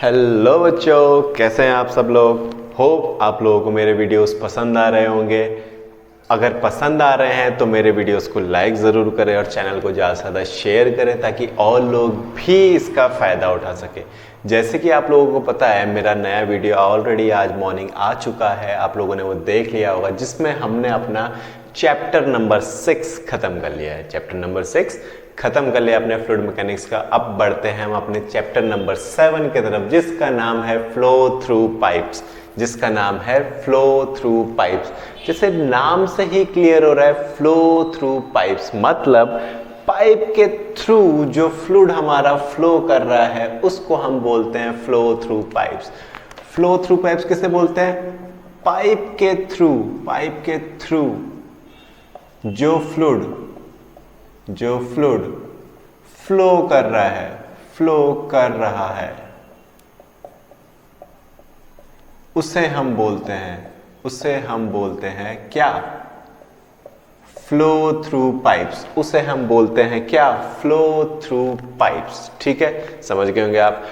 Hello बच्चों, कैसे हैं आप सब लोग। होप आप लोगों को मेरे वीडियोस पसंद आ रहे होंगे। अगर पसंद आ रहे हैं तो मेरे वीडियोस को लाइक ज़रूर करें और चैनल को ज़्यादा से ज़्यादा शेयर करें ताकि और लोग भी इसका फ़ायदा उठा सके। जैसे कि आप लोगों को पता है, मेरा नया वीडियो ऑलरेडी आज मॉर्निंग आ चुका है, आप लोगों ने वो देख लिया होगा, जिसमें हमने अपना चैप्टर नंबर 6 खत्म कर लिया है। चैप्टर नंबर 6 खत्म कर लिया अपने फ्लूइड मैकेनिक्स का। अब बढ़ते हैं हम अपने चैप्टर नंबर 7 की तरफ, जिसका नाम है फ्लो थ्रू पाइप्स। जिसका नाम है फ्लो थ्रू पाइप्स। जैसे नाम से ही क्लियर हो रहा है, फ्लो थ्रू पाइप्स मतलब पाइप के थ्रू जो फ्लूइड हमारा फ्लो कर रहा है उसको हम बोलते हैं flow through pipes. Flow through pipes किसे बोलते हैं? पाइप के थ्रू जो फ्लूइड फ्लो कर रहा है उसे हम बोलते हैं क्या? Flow through pipes. उसे हम बोलते हैं क्या? Flow through pipes. ठीक है, समझ गए होंगे आप।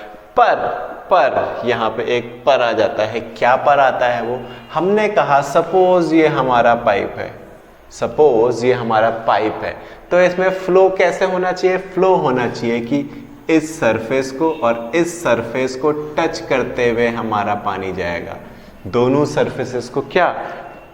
पर यहां पे एक पर आ जाता है। क्या पर आता है वो? हमने कहा सपोज ये हमारा पाइप है, तो इसमें फ्लो कैसे होना चाहिए? फ्लो होना चाहिए कि इस सरफेस को और इस सरफेस को टच करते हुए हमारा पानी जाएगा। दोनों सरफेसेस को क्या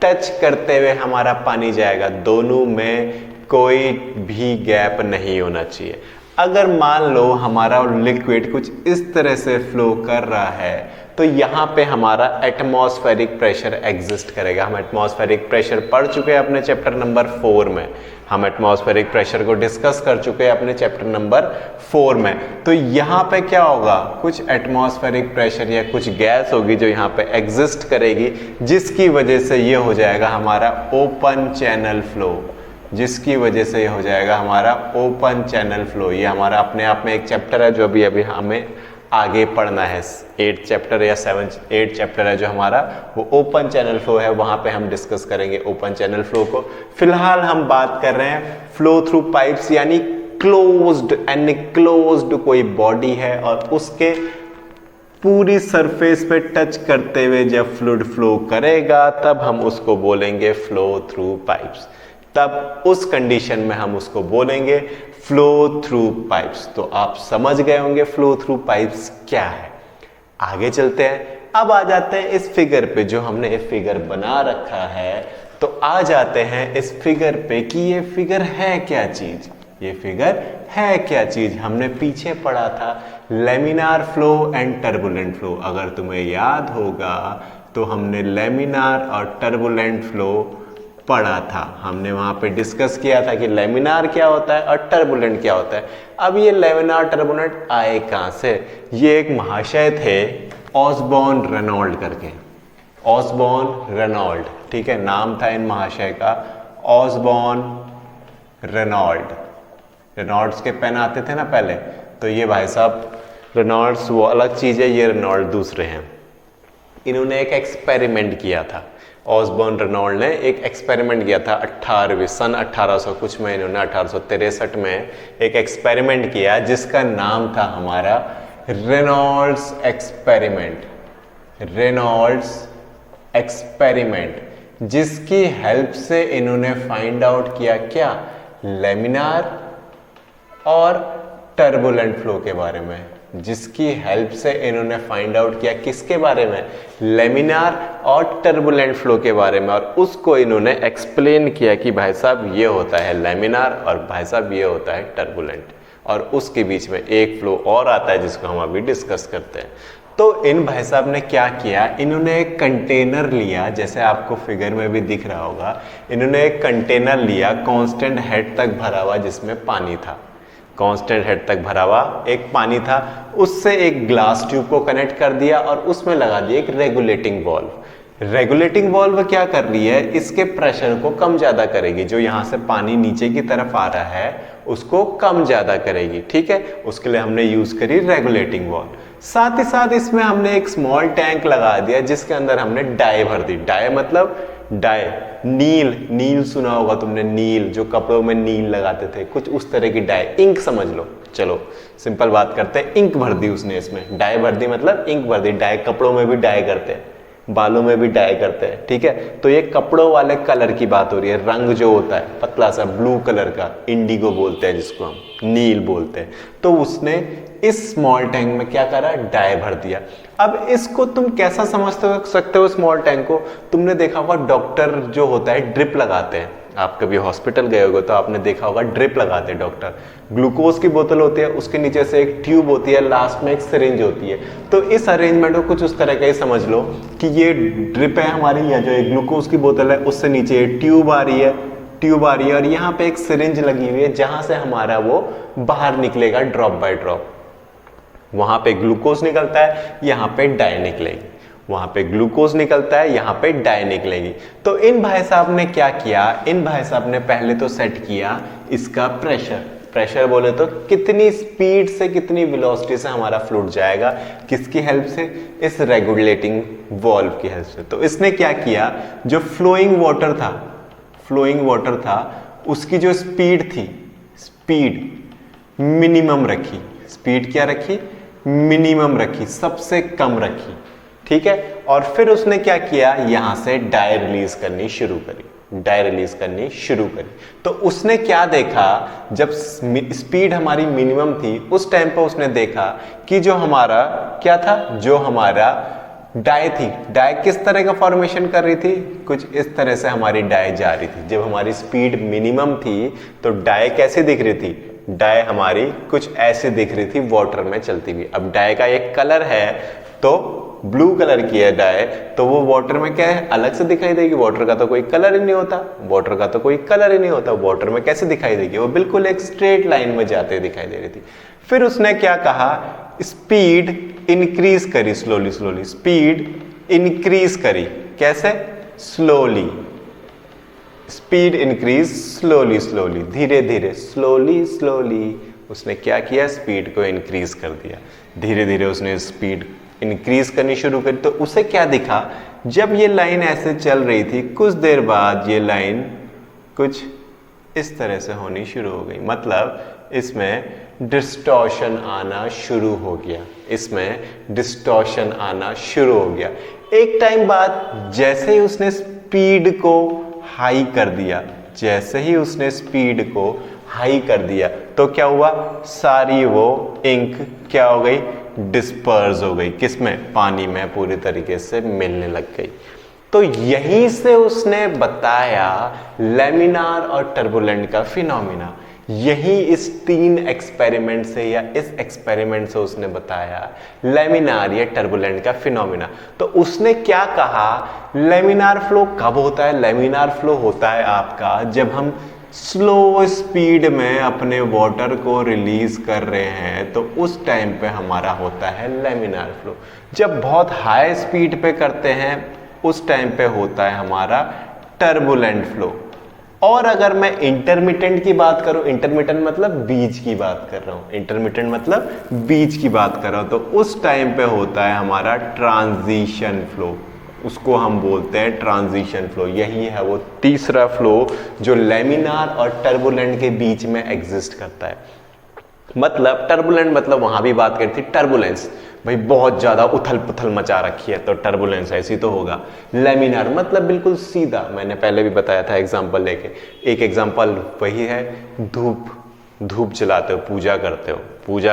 टच करते हुए हमारा पानी जाएगा, दोनों में कोई भी गैप नहीं होना चाहिए। अगर मान लो हमारा लिक्विड कुछ इस तरह से फ्लो कर रहा है तो यहाँ पे हमारा एटमॉस्फेरिक प्रेशर एग्जिस्ट करेगा। हम एटमॉस्फेरिक प्रेशर पढ़ चुके हैं अपने चैप्टर नंबर 4 में। हम एटमॉस्फेरिक प्रेशर को डिस्कस कर चुके हैं अपने चैप्टर नंबर 4 में। तो यहाँ पे क्या होगा? कुछ एटमॉस्फेरिक प्रेशर या कुछ गैस होगी जो यहाँ पे एग्जिस्ट करेगी, जिसकी वजह से ये हो जाएगा हमारा ओपन चैनल फ्लो। ये हमारा अपने आप में एक चैप्टर है जो अभी हमें आगे पढ़ना है। 8 चैप्टर है जो हमारा, वो ओपन चैनल फ्लो है। वहां पे हम डिस्कस करेंगे ओपन चैनल फ्लो को। फिलहाल हम बात कर रहे हैं फ्लो थ्रू पाइप्स, यानी क्लोज्ड कोई बॉडी है और उसके पूरी सरफेस पे टच करते हुए जब फ्लूइड फ्लो करेगा तब हम उसको बोलेंगे फ्लो थ्रू पाइप्स। तब उस कंडीशन में हम उसको बोलेंगे फ्लो थ्रू पाइप्स। तो आप समझ गए होंगे फ्लो थ्रू पाइप्स क्या है। आगे चलते हैं। अब आ जाते हैं इस फिगर पे, जो हमने ये फिगर बना रखा है। तो आ जाते हैं इस फिगर पे कि ये फिगर है क्या चीज। हमने पीछे पढ़ा था laminar flow and turbulent flow. अगर तुम्हें याद होगा तो हमने लेमिनार और टर्बुलेंट फ्लो पढ़ा था। हमने वहां पे डिस्कस किया था कि लेमिनार क्या होता है और टर्बुलेंट क्या होता है। अब ये लेमिनार टर्बुलेंट आए कहां से? ये एक महाशय थे ऑसबॉर्न रेनॉल्ड करके। ऑसबॉर्न रेनॉल्ड, ठीक है, नाम था इन महाशय का ऑसबॉर्न रेनॉल्ड। रेनॉल्ड्स के पेन आते थे ना पहले, तो ये भाई साहब रेनॉल्ड्स वो अलग चीज है, ये रेनॉल्ड दूसरे हैं। इन्होंने एक एक्सपेरिमेंट किया था। ऑसबॉर्न रेनॉल्ड ने एक एक्सपेरिमेंट किया था 1800 कुछ में। इन्होंने 1863 में एक एक्सपेरिमेंट किया जिसका नाम था हमारा रेनॉल्ड्स एक्सपेरिमेंट, जिसकी हेल्प से इन्होंने फाइंड आउट किया क्या? लेमिनार और टर्बुलेंट फ्लो के बारे में। जिसकी हेल्प से इन्होंने फाइंड आउट किया किसके बारे में? लेमिनार और टर्बुलेंट फ्लो के बारे में। और उसको इन्होंने एक्सप्लेन किया कि भाई साहब ये होता है लेमिनार और भाई साहब ये होता है टर्बुलेंट, और उसके बीच में एक फ्लो और आता है जिसको हम अभी डिस्कस करते हैं। तो इन भाई साहब ने क्या किया? इन्होंने एक कंटेनर लिया, जैसे आपको फिगर में भी दिख रहा होगा। इन्होंने एक कंटेनर लिया कांस्टेंट हेड तक भरा हुआ, जिसमें पानी था। कांस्टेंट हेड तक भरा हुआ एक पानी था। उससे एक ग्लास ट्यूब को कनेक्ट कर दिया और उसमें लगा दिया एक रेगुलेटिंग वाल्व। रेगुलेटिंग वाल्व क्या कर रही है? इसके प्रेशर को कम ज्यादा करेगी। जो यहां से पानी नीचे की तरफ आ रहा है उसको कम ज्यादा करेगी। ठीक है, उसके लिए हमने यूज करी रेगुलेटिंग वाल्व। साथ ही साथ इसमें हमने एक स्मॉल टैंक लगा दिया जिसके अंदर हमने डाई भर दी। डाई मतलब डाई, नील, नील सुना होगा तुमने, नील जो कपड़ों में नील लगाते थे, कुछ उस तरह की डाई, इंक समझ लो। चलो सिंपल बात करते हैं, इंक भर दी उसने इसमें, डाई भर दी मतलब इंक भर दी। डाई कपड़ों में भी डाई करते हैं, बालों में भी डाई करते हैं, ठीक है। तो ये कपड़ों वाले कलर की बात हो रही है, रंग जो होता है पतला सा ब्लू कलर का, इंडिगो बोलते हैं जिसको हम, नील बोलते हैं। तो उसने इस स्मॉल टैंक में क्या करा, डाई भर दिया। अब इसको तुम कैसा समझ सकते हो स्मॉल टैंक को, तुमने देखा होगा डॉक्टर जो होता है ड्रिप लगाते हैं, आप कभी हॉस्पिटल गए होगे तो आपने देखा होगा ड्रिप लगाते हैं डॉक्टर। ग्लूकोज की बोतल होती है, उसके नीचे से एक ट्यूब होती है, लास्ट में एक सिरिंज होती है। तो इस अरेंजमेंट को कुछ उस तरह का ही समझ लो कि ये ड्रिप है हमारी, या जो एक ग्लूकोज की बोतल है उससे नीचे ट्यूब आ रही है, और यहाँ पे एक सिरिंज लगी हुई है जहां से हमारा वो बाहर निकलेगा ड्रॉप बाय ड्रॉप। वहां पे ग्लूकोज निकलता है, यहाँ पे डाई निकलेगी, वहां पे ग्लूकोज निकलता है, यहाँ पे डाई निकलेगी। तो इन भाई साहब ने क्या किया, इन भाई साहब ने पहले तो सेट किया इसका प्रेशर। प्रेशर बोले तो कितनी स्पीड से, कितनी वेलोसिटी से हमारा फ्लूइड जाएगा, किसकी हेल्प से, इस रेगुलेटिंग वाल्व की हेल्प से। तो इसने क्या किया, जो फ्लोइंग वाटर था उसकी जो स्पीड थी, स्पीड मिनिमम रखी। स्पीड क्या रखी, मिनिमम रखी, सबसे कम रखी, ठीक है। और फिर उसने क्या किया, यहां से डाई रिलीज करनी शुरू करी। तो उसने क्या देखा, जब स्पीड हमारी मिनिमम थी उस टाइम पर उसने देखा कि जो हमारा क्या था, जो हमारा डाई थी, डाई किस तरह का फॉर्मेशन कर रही थी, कुछ इस तरह से हमारी डाई जा रही थी। जब हमारी स्पीड मिनिमम थी तो डाई कैसे दिख रही थी, डाई हमारी कुछ ऐसे दिख रही थी वाटर में चलती हुई। अब डाई का एक कलर है तो ब्लू कलर की है डाई, तो वो वाटर में क्या है, अलग से दिखाई देगी। वाटर का तो कोई कलर ही नहीं होता, वाटर में कैसे दिखाई देगी, वो बिल्कुल एक स्ट्रेट लाइन में जाते दिखाई दे रही थी। फिर उसने क्या कहा, स्पीड इंक्रीज करी, स्लोली स्पीड इंक्रीज करी। कैसे, स्लोली, स्पीड इंक्रीज स्लोली, धीरे धीरे, स्लोली उसने क्या किया, स्पीड को इंक्रीज कर दिया। धीरे धीरे उसने स्पीड इंक्रीज करनी शुरू करी। तो उसे क्या दिखा, जब ये लाइन ऐसे चल रही थी, कुछ देर बाद ये लाइन कुछ इस तरह से होनी शुरू हो गई, मतलब इसमें डिस्टॉर्शन आना शुरू हो गया। एक टाइम बाद जैसे ही उसने स्पीड को हाई कर दिया, तो क्या हुआ, सारी वो इंक क्या हो गई, डिस्पर्स हो गई, किसमें, पानी में पूरी तरीके से मिलने लग गई। तो यहीं से उसने बताया लेमिनार और टर्बुलेंट का फिनोमिना। यही इस 3 एक्सपेरिमेंट से या इस एक्सपेरिमेंट से उसने बताया लेमिनार या टर्बुलेंट का फिनोमिना। तो उसने क्या कहा, लेमिनार फ्लो कब होता है, लेमिनार फ्लो होता है आपका जब हम स्लो स्पीड में अपने वाटर को रिलीज कर रहे हैं, तो उस टाइम पे हमारा होता है लेमिनार फ्लो। जब बहुत हाई स्पीड पे करते हैं उस टाइम पे होता है हमारा टर्बुलेंट फ्लो। और अगर मैं इंटरमिटेंट की बात करूं, इंटरमिटेंट मतलब बीच की बात कर रहा हूं, तो उस टाइम पे होता है हमारा ट्रांजिशन फ्लो, उसको हम बोलते हैं ट्रांजिशन फ्लो। यही है वो तीसरा फ्लो जो लेमिनार और टर्बुलेंट के बीच में एग्जिस्ट करता है। मतलब टर्बुलेंट मतलब वहां भी बात करी थी टर्बुलेंस, भाई बहुत ज्यादा उथल पुथल मचा रखी है तो टर्बुलेंस ऐसी तो होगा। लेमिनार मतलब बिल्कुल सीधा, मैंने पहले भी बताया था एग्जांपल लेके। एक एग्जांपल वही है, धूप जलाते हो, पूजा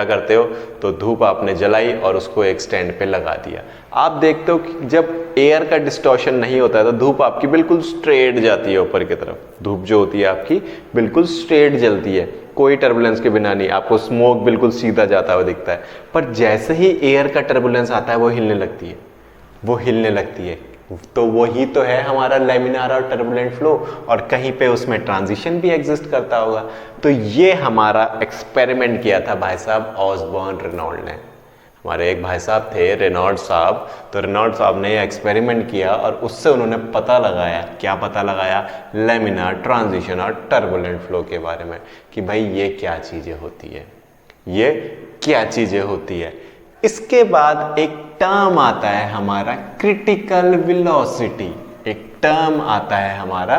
करते हो तो धूप आपने जलाई और उसको एक स्टैंड पे लगा दिया। आप देखते हो कि जब एयर का डिस्टॉर्शन नहीं होता है तो धूप आपकी बिल्कुल स्ट्रेट जाती है ऊपर की तरफ। धूप जो होती है आपकी बिल्कुल स्ट्रेट जलती है, कोई टर्बुलेंस के बिना नहीं, आपको स्मोक बिल्कुल सीधा जाता हुआ दिखता है। पर जैसे ही एयर का टर्बुलेंस आता है वो हिलने लगती है। तो वही तो है हमारा लेमिनार और टर्बुलेंट फ्लो, और कहीं पे उसमें ट्रांजिशन भी एग्जिस्ट करता होगा। तो ये हमारा एक्सपेरिमेंट किया था भाई साहब ऑसबॉर्न रेनॉल्ड ने। हमारे एक भाई साहब थे रेनॉल्ड साहब, तो रेनॉल्ड साहब ने ये एक्सपेरिमेंट किया और उससे उन्होंने पता लगाया लेमिनार, ट्रांजिशन और टर्बुलेंट फ्लो के बारे में कि भाई ये क्या चीजें होती है। इसके बाद एक टर्म आता है हमारा क्रिटिकल वेलोसिटी। एक टर्म आता है हमारा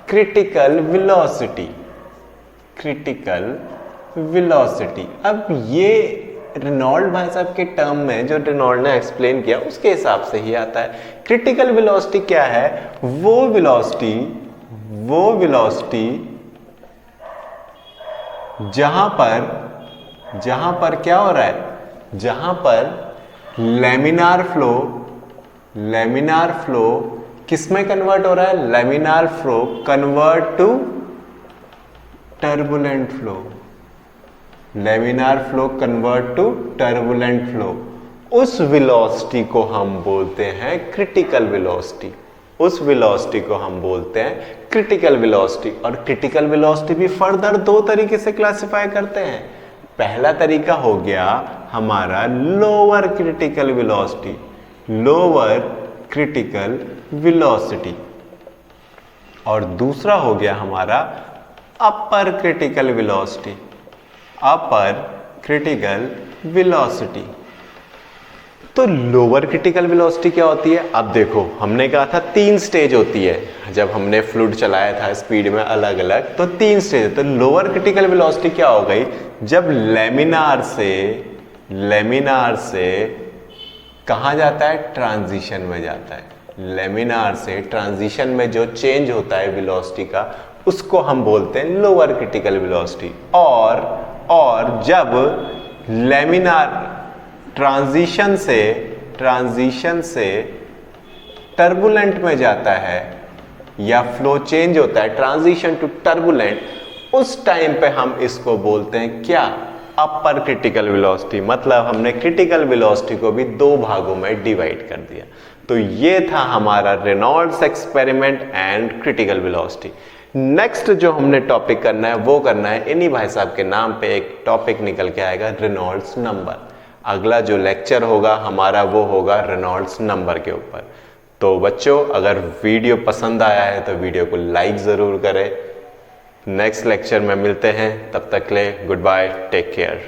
क्रिटिकल वेलोसिटी। क्रिटिकल वेलोसिटी, अब ये रेनॉल्ड भाई साहब के टर्म में जो रेनॉल्ड ने एक्सप्लेन किया उसके हिसाब से ही आता है। क्रिटिकल वेलोसिटी क्या है? वो वेलोसिटी जहां पर क्या हो रहा है, जहां पर लेमिनार फ्लो किसमें कन्वर्ट हो रहा है? Laminar flow convert to turbulent flow. Laminar flow convert to turbulent flow, उस वेलोसिटी को हम बोलते हैं क्रिटिकल वेलोसिटी। उस वेलोसिटी को हम बोलते हैं क्रिटिकल वेलोसिटी। और क्रिटिकल वेलोसिटी भी फर्दर दो तरीके से क्लासिफाई करते हैं। पहला तरीका हो गया हमारा lower critical velocity, lower critical velocity, और दूसरा हो गया हमारा अपर क्रिटिकल वेलोसिटी, अपर क्रिटिकल वेलोसिटी। तो लोअर क्रिटिकल वेलोसिटी क्या होती है? अब देखो, हमने कहा था 3 स्टेज होती है, जब हमने फ्लूइड चलाया था स्पीड में अलग अलग, तो 3 स्टेज। तो लोअर क्रिटिकल वेलोसिटी क्या हो गई? जब लेमिनार से कहाँ जाता है? ट्रांजिशन में जाता है। लेमिनार से ट्रांजिशन में जो चेंज होता है वेलोसिटी का, उसको हम बोलते हैं लोअर क्रिटिकल वेलोसिटी। और जब लेमिनार ट्रांजिशन से टर्बुलेंट में जाता है या फ्लो चेंज होता है, ट्रांजिशन टू टर्बुलेंट, उस टाइम पे हम इसको बोलते हैं क्या? अपर क्रिटिकल वेलोसिटी। मतलब हमने क्रिटिकल वेलोसिटी को भी 2 भागों में डिवाइड कर दिया। तो ये था हमारा Reynolds experiment and critical velocity. Next जो हमने टॉपिक करना है वो करना है, इन्हीं भाई साहब के नाम पे एक टॉपिक निकल के आएगा, रेनॉल्ड्स नंबर। अगला जो लेक्चर होगा हमारा वो होगा रेनॉल्ड्स नंबर के ऊपर। तो बच्चों, अगर वीडियो पसंद आया है तो वीडियो को लाइक ज़रूर करें। नेक्स्ट लेक्चर में मिलते हैं, तब तक के लिए गुड बाय, टेक केयर।